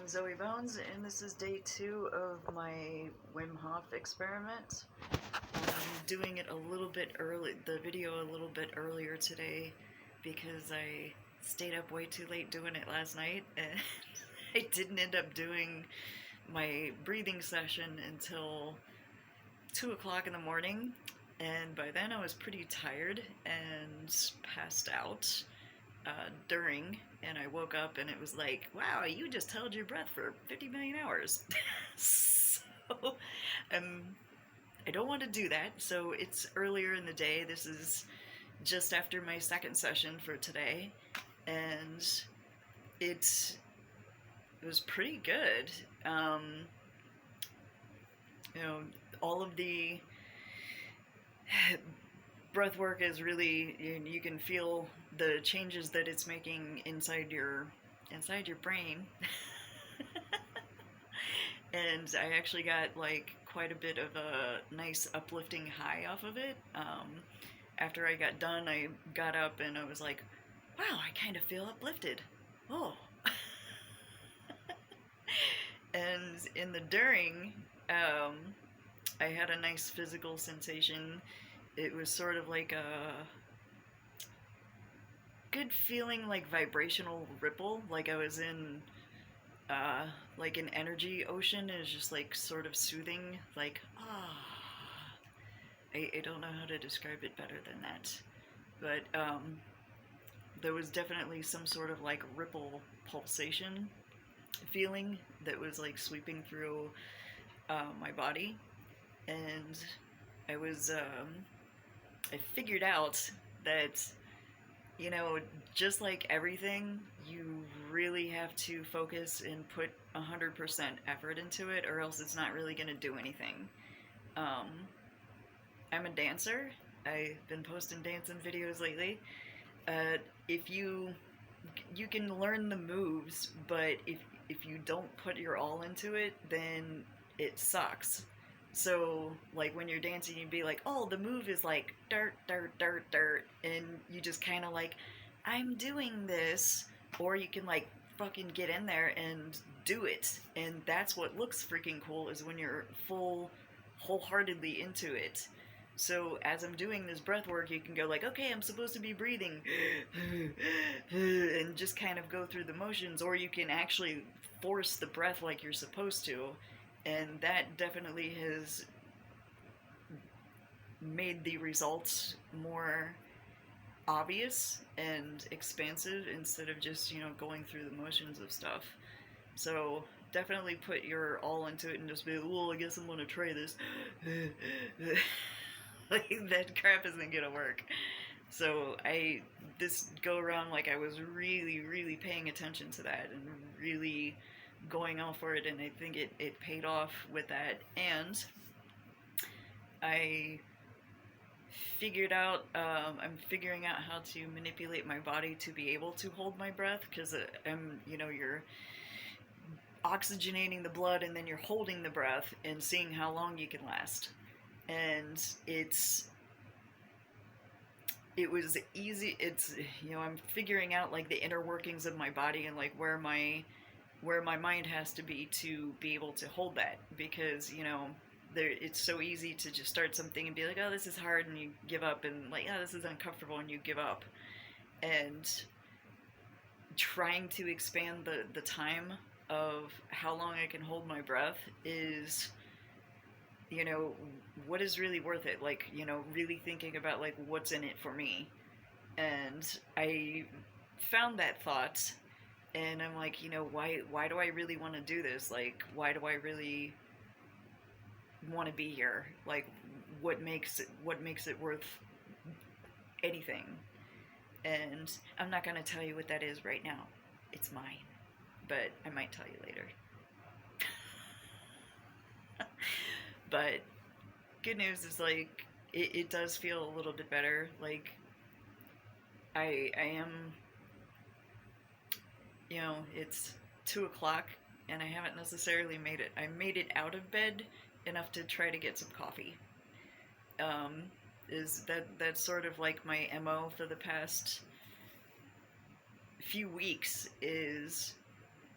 I'm Zoe Bones, and this is day 2 of my Wim Hof experiment. I'm doing it a little bit early, the video a little bit earlier today, because I stayed up way too late doing it last night, and I didn't end up doing my breathing session until 2 o'clock in the morning, and by then I was pretty tired and passed out. During, and I woke up and it was like, wow, you just held your breath for 50 million hours. So I don't want to do that, so it's earlier in the day. This is just after my second session for today, and it was pretty good. All of the breath work is really, you can feel the changes that it's making inside your brain. And I actually got like quite a bit of a nice uplifting high off of it. After I got done, I got up and I was like, wow, I kind of feel uplifted. Oh. And in the during, I had a nice physical sensation. It was sort of like a good feeling, like vibrational ripple, like I was in like an energy ocean. It was just like sort of soothing, like I don't know how to describe it better than that, but there was definitely some sort of like ripple pulsation feeling that was like sweeping through my body. And I figured out that, just like everything, you really have to focus and put 100% effort into it, or else it's not really going to do anything. I'm a dancer. I've been posting dancing videos lately. If you can learn the moves, but if you don't put your all into it, then it sucks. So, like, when you're dancing, you'd be like, oh, the move is like dirt, dirt, dirt, dirt, and you just kind of like, I'm doing this, or you can like fucking get in there and do it. And that's what looks freaking cool, is when you're wholeheartedly into it. So as I'm doing this breath work, you can go like, okay, I'm supposed to be breathing, and just kind of go through the motions, or you can actually force the breath like you're supposed to. And that definitely has made the results more obvious and expansive, instead of just, going through the motions of stuff. So definitely put your all into it and just be like, well, I guess I'm gonna try this. Like, that crap isn't gonna work. So this go around, like, I was really, really paying attention to that and really going off for it, and I think it paid off with that. And I figured out, I'm figuring out how to manipulate my body to be able to hold my breath, because you're oxygenating the blood and then you're holding the breath and seeing how long you can last. And it was easy. I'm figuring out like the inner workings of my body, and like where my mind has to be able to hold that, because it's so easy to just start something and be like, oh, this is hard, and you give up, and like, oh, this is uncomfortable, and you give up. And trying to expand the time of how long I can hold my breath is, what is really worth it? Like, really thinking about like what's in it for me. And I found that thought, and I'm like, why do I really want to do this? Like, why do I really want to be here? Like, what makes it worth anything? And I'm not going to tell you what that is right now. It's mine. But I might tell you later. But good news is, like, it does feel a little bit better. Like, I am, it's 2 o'clock, and I haven't necessarily made it. I made it out of bed enough to try to get some coffee. That's sort of like my MO for the past few weeks, is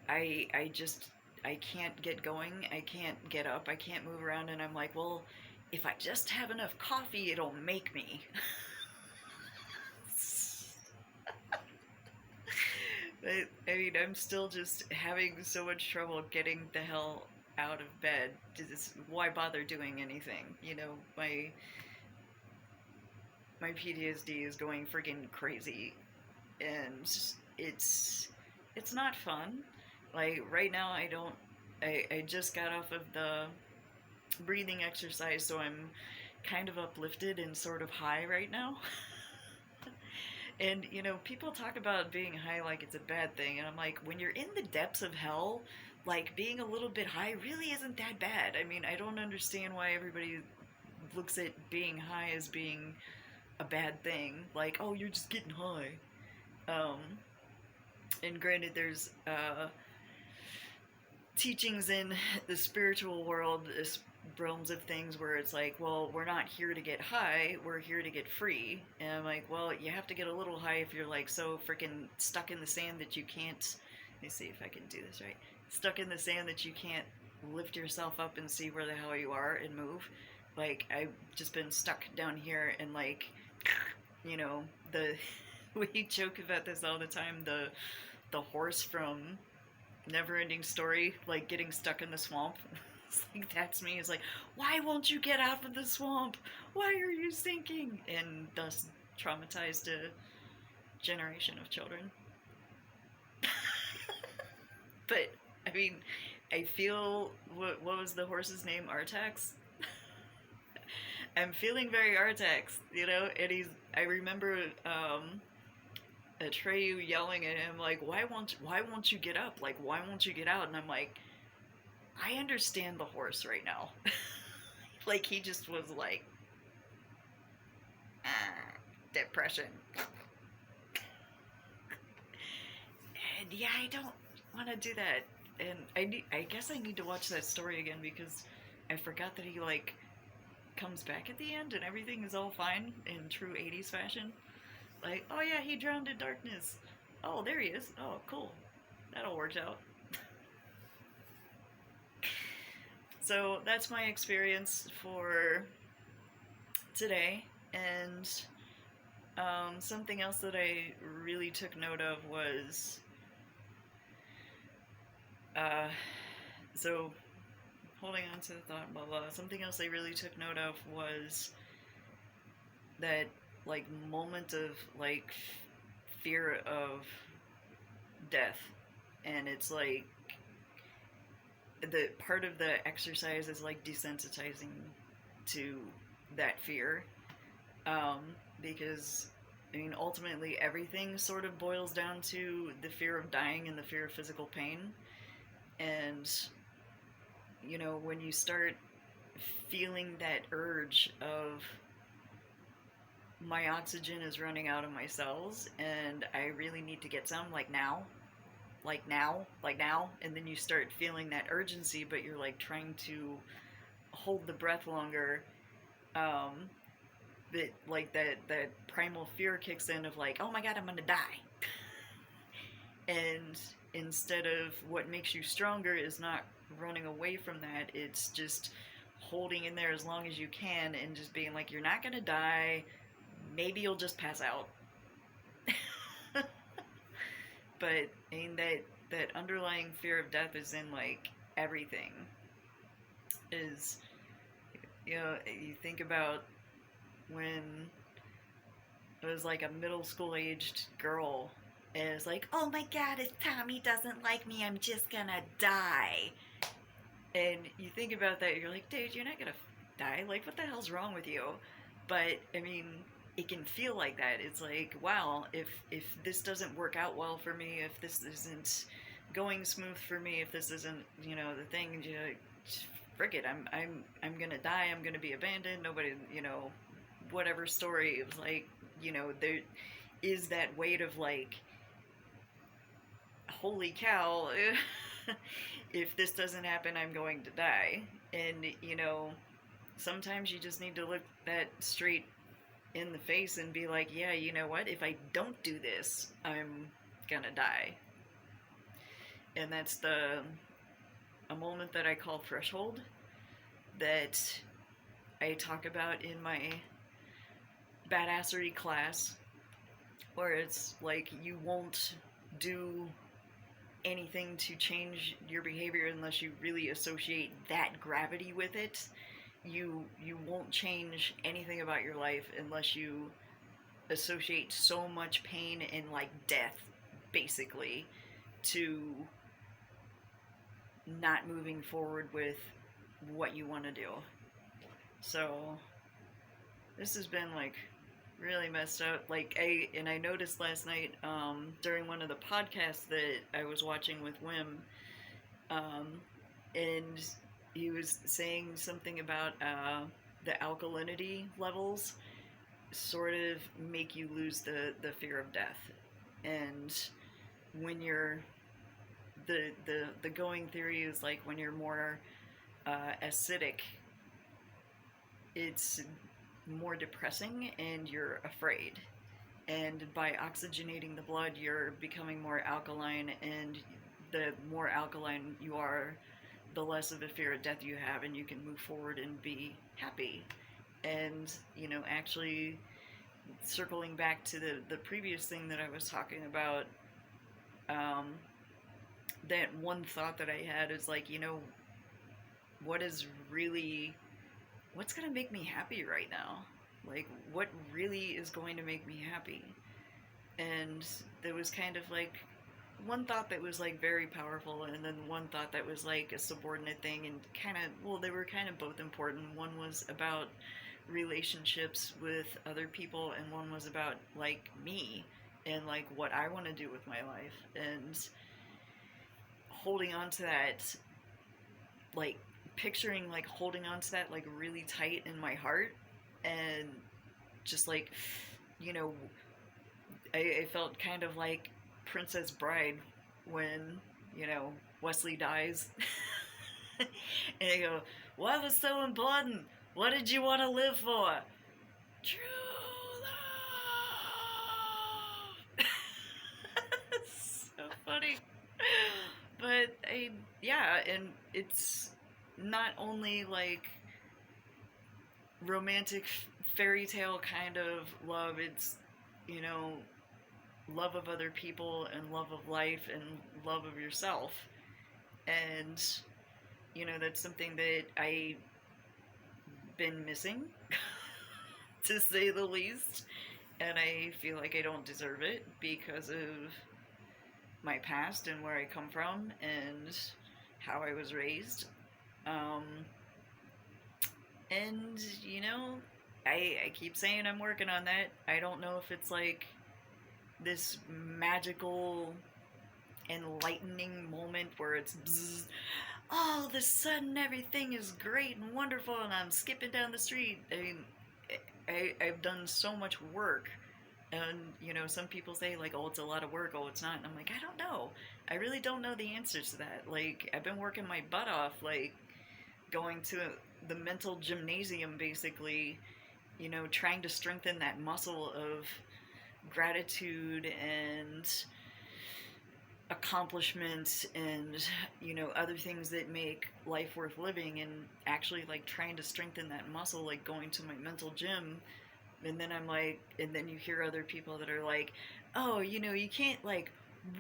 I just I can't get going, I can't get up, I can't move around, and I'm like, well, if I just have enough coffee, it'll make me. I mean, I'm still just having so much trouble getting the hell out of bed. Just, why bother doing anything? You know, my PTSD is going freaking crazy, and it's not fun. Like right now, I don't. I just got off of the breathing exercise, so I'm kind of uplifted and sort of high right now. And you know, people talk about being high like it's a bad thing, and I'm like, when you're in the depths of hell, like being a little bit high really isn't that bad. I mean, I don't understand why everybody looks at being high as being a bad thing. Like, oh, you're just getting high. Um, and granted, there's teachings in the spiritual world, realms of things where it's like, well, we're not here to get high, we're here to get free. And I'm like, well, you have to get a little high if you're like so freaking stuck in the sand that you can't. Let me see if I can do this right. Stuck in the sand that you can't lift yourself up and see where the hell you are and move. Like, I've just been stuck down here and like, you know, the we joke about this all the time, the horse from Neverending Story, like getting stuck in the swamp. It's like, that's me. It's like, why won't you get out of the swamp? Why are you sinking? And thus traumatized a generation of children. But I mean, I feel, what was the horse's name? Artax. I'm feeling very Artax, you know. And I remember Atreyu yelling at him like, why won't you get up? Like, why won't you get out? And I'm like, I understand the horse right now. Like, he just was like, depression. And yeah, I don't want to do that. And I guess I need to watch that story again, because I forgot that he like comes back at the end and everything is all fine in true 80s fashion. Like, oh yeah, he drowned in darkness. Oh, there he is. Oh, cool. That all worked out. So that's my experience for today. And something else that I really took note of was, so holding on to the thought, blah blah. Something else I really took note of was that like moment of like fear of death, and it's like the part of the exercise is like desensitizing to that fear, because I mean, ultimately everything sort of boils down to the fear of dying and the fear of physical pain. And you know, when you start feeling that urge of, my oxygen is running out of my cells and I really need to get some, like now, like now, like now, and then you start feeling that urgency, but you're like trying to hold the breath longer, that like that primal fear kicks in of like, oh my god, I'm gonna die. And instead of what makes you stronger is not running away from that, it's just holding in there as long as you can and just being like, you're not gonna die, maybe you'll just pass out. But I mean, that underlying fear of death is in like everything. Is, you know, you think about when I was like a middle school aged girl and it's like, oh my god, if Tommy doesn't like me, I'm just gonna die. And you think about that, you're like, dude, you're not gonna die. Like, what the hell's wrong with you? But I mean, it can feel like that. It's like, wow, if this doesn't work out well for me, if this isn't going smooth for me, if this isn't, you know, the thing, you know, frick it, I'm gonna die. I'm gonna be abandoned. Nobody, you know, whatever story. It was like, you know, there is that weight of like, holy cow, if this doesn't happen, I'm going to die. And, you know, sometimes you just need to look that straight in the face and be like, yeah, you know what? If I don't do this, I'm gonna die. And that's the a moment that I call threshold that I talk about in my badassery class, where it's like you won't do anything to change your behavior unless you really associate that gravity with it. You won't change anything about your life unless you associate so much pain and like death basically to not moving forward with what you want to do. So this has been like really messed up. Like I noticed last night during one of the podcasts that I was watching with Wim, and he was saying something about the alkalinity levels sort of make you lose the fear of death. And when you're the going theory is like when you're more acidic, it's more depressing and you're afraid. And by oxygenating the blood, you're becoming more alkaline, and the more alkaline you are, the less of a fear of death you have, and you can move forward and be happy. And, you know, actually circling back to the previous thing that I was talking about, that one thought that I had is like, you know, what's going to make me happy right now? Like, what really is going to make me happy? And there was kind of like one thought that was like very powerful, and then one thought that was like a subordinate thing, and kind of, well, they were kind of both important. One was about relationships with other people, and one was about like me and like what I want to do with my life, and holding on to that, like picturing like holding on to that like really tight in my heart, and just like, you know, I felt kind of like Princess Bride when, you know, Wesley dies. And I go, what was so important? What did you want to live for? True love. So funny. But yeah, and it's not only like romantic fairy tale kind of love, it's, you know, love of other people and love of life and love of yourself. And, you know, that's something that I've been missing, to say the least. And I feel like I don't deserve it because of my past and where I come from and how I was raised. And, you know, I keep saying I'm working on that. I don't know if it's like this magical enlightening moment where it's bzzz, all of a sudden everything is great and wonderful and I'm skipping down the street. I mean, I've done so much work, and, you know, some people say like, oh, it's a lot of work, oh, it's not, and I'm like, I don't know. I really don't know the answers to that. Like, I've been working my butt off, like going to the mental gymnasium basically, you know, trying to strengthen that muscle of gratitude and accomplishments and, you know, other things that make life worth living, and actually like trying to strengthen that muscle, like going to my mental gym. And then I'm like, and then you hear other people that are like, oh, you know, you can't like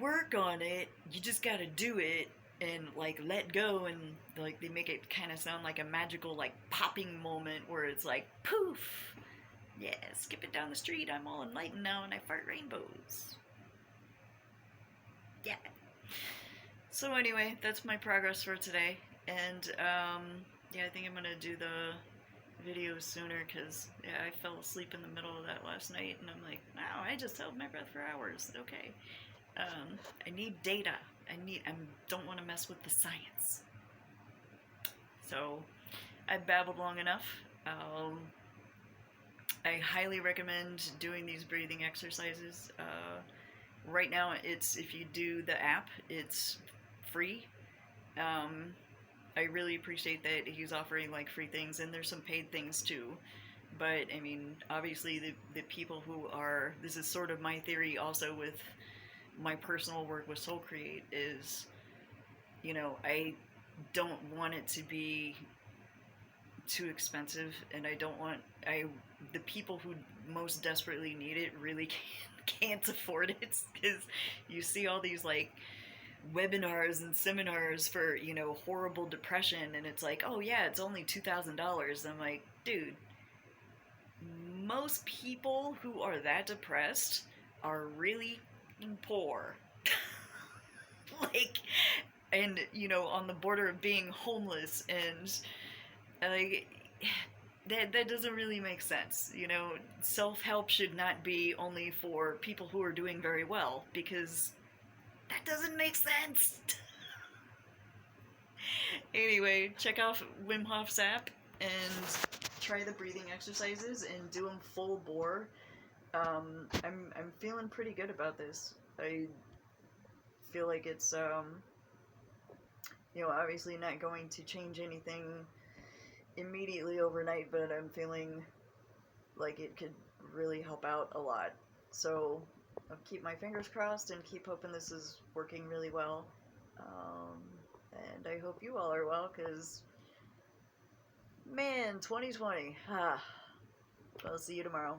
work on it, you just gotta do it and like let go, and like they make it kind of sound like a magical like popping moment where it's like poof, yeah, skip it down the street, I'm all enlightened now and I fart rainbows. Yeah. So anyway, that's my progress for today, and yeah, I think I'm gonna do the videos sooner because, yeah, I fell asleep in the middle of that last night, and I'm like, wow, I just held my breath for hours. Okay. I need data. I don't want to mess with the science. So I've babbled long enough. I highly recommend doing these breathing exercises. Right now, it's, if you do the app, it's free. I really appreciate that he's offering like free things, and there's some paid things too. But I mean, obviously the people who are, this is sort of my theory also with my personal work with Soul Create, is, you know, I don't want it to be too expensive, and I don't want the people who most desperately need it really can't afford it, because you see all these like webinars and seminars for, you know, horrible depression, and it's like, oh yeah, it's only $2,000. I'm like, dude, most people who are that depressed are really poor. Like, and you know, on the border of being homeless, and like that doesn't really make sense. You know, self-help should not be only for people who are doing very well, because that doesn't make sense. Anyway, check out Wim Hof's app and try the breathing exercises and do them full bore. I'm feeling pretty good about this. I feel like it's you know, obviously not going to change anything immediately overnight, but I'm feeling like it could really help out a lot. So I'll keep my fingers crossed and keep hoping this is working really well. Um, and I hope you all are well, because, man, 2020. I'll see you tomorrow.